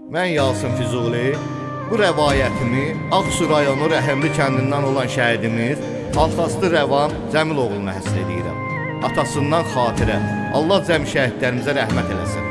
Mən Yalçın Füzuli, bu rəvayətimi Ağsu rayonu Rəhimli kəndindən olan şəhidimiz Alxastı Rəvan Cəmil oğluna həsr edirəm. Atasından xatirə, Allah cəm şəhidlərimizə rəhmət eləsin.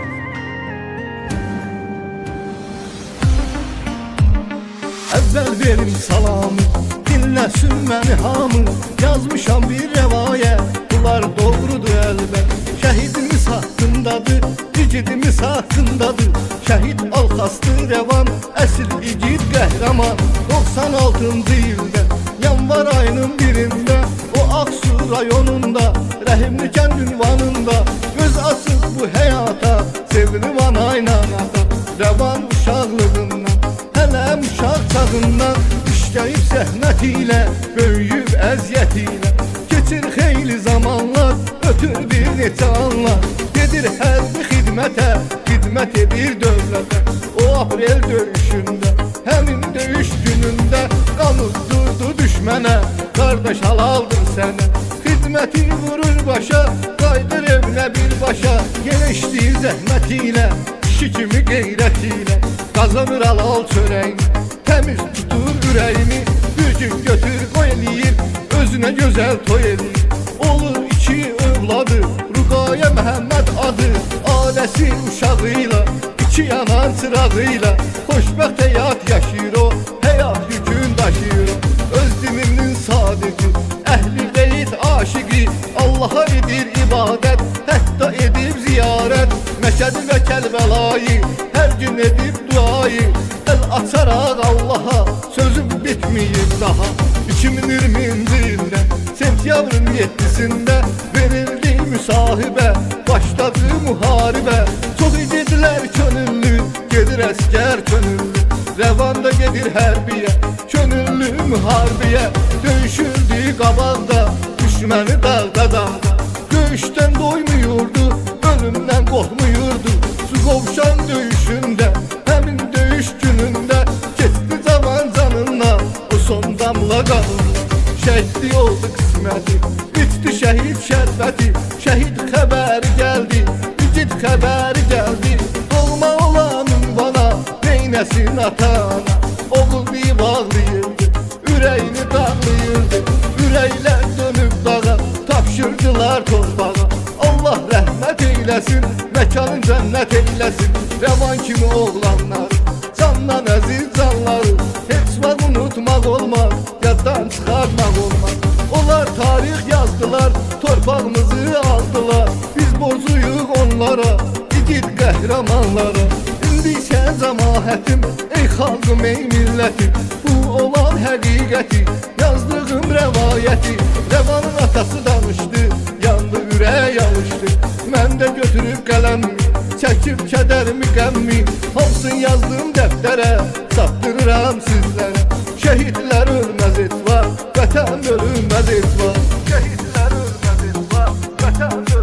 Əvvəl verim salamı, dinləsin məni hamı. Yazmışam bir rəvayət, bunlar doğrudur əlbət. Şəhidimiz haqqındadır, igidimiz haqqındadır. Şəhid Alxastı Rəvan, əsl igid qəhrəman. 96-cı ildə, yanvar ayının birində, o Ağsu rayonunda, Rəhimli kənd ünvanında göz açıb bu həyata, sevdim anayla ata. Rəvan uşaqlığından, hələm uşaq çağından, işləyib zəhmət ilə, böyüyüb əziyyət ilə. Keçir xeyli zamanlar, ötür bir neçə anlar. Gedir hərbi xidmətə, xidmət edir dövlətə. O aprel döyüşündə, həmin döyüş günündə qanı durdu düşmənə, qardaş halaldır sənə. Xidməti vurur başa, qaydır evlə birbaşa. Yenə işləyir zəhmət ilə, kişi kimi qeyrət ilə. Qazanır halal çörəyini, təmiz tutur ürəyini. Bir gün götür qoy eləyir, özünə gözəl toy eləyir. Olur iki övladı, Ruqaya Məhəmməd adı. Ailəsi uşağıyla, iki yanan çırağıyla xoşbəxt həyat yaşayır o, həyat yükün daşıyır o. Öz dininin sadiqi, əhli beyt aşiqi, Allaha edir ibadət, hətta edib ziyarət. Məşədi və Kərbəlayı, hər gün edib duayı. Əl açaraq Allaha, sözüm bitməyib daha. 2020-ci ildə, sentyabrın 7-sində verildi müsahibə, başladı müharibə. Çox igidlər könüllü, gedir əskər könüllü. Rəvanda gedir hərbiyə, könüllü müharibəyə. Döyüşürdü qabaqda, düşməni dağda dağda. Döyüşdən doymuyurdu, ölümdən qorxmuyurdu. Su qovşan döyüşündə, həmin döyüş günündə getdi cavan canından, o son damla qanında. Şəhidlik oldu qisməti, bitdi şəhid şərbəti. Şəhid xəbəri gəldi, igid xəbəri gəldi. Doğma olanın bana, neynəsin ata-ana. Oğul bir bağlayırdı, ürəyini dağlayırdı. Ürəklər dönüb dağa, tapşırdılar torpağa. Allah rəhmət eyləsin, məkanın cənnət eyləsin. Rəvan kimi oğlanları, candan əziz canları heç vaxt unutmaq olmaz, yaddan çıxartmaq olmaz. Onlar tarix yazdılar, torpağımızı aldılar. Biz borcluyuq onlara, igid qəhrəmanlara. İndi sən cəmaətim, ey xalqım, ey millətim. Bu olan həqiqəti, yazdığım rəvayəti. Rəvanın atası danışdı, yandı ürək alışdı. Mən də götürüb qələmimi, çəkib kədərimi, qəmmi. Hamısını yazdım dəftərə, çatdırıram sizlərə. Şəhidlər ölməz etvar, vətən ölünməz etvar. Şəhidlər ölməz etvar, vətən ölünməz etvar.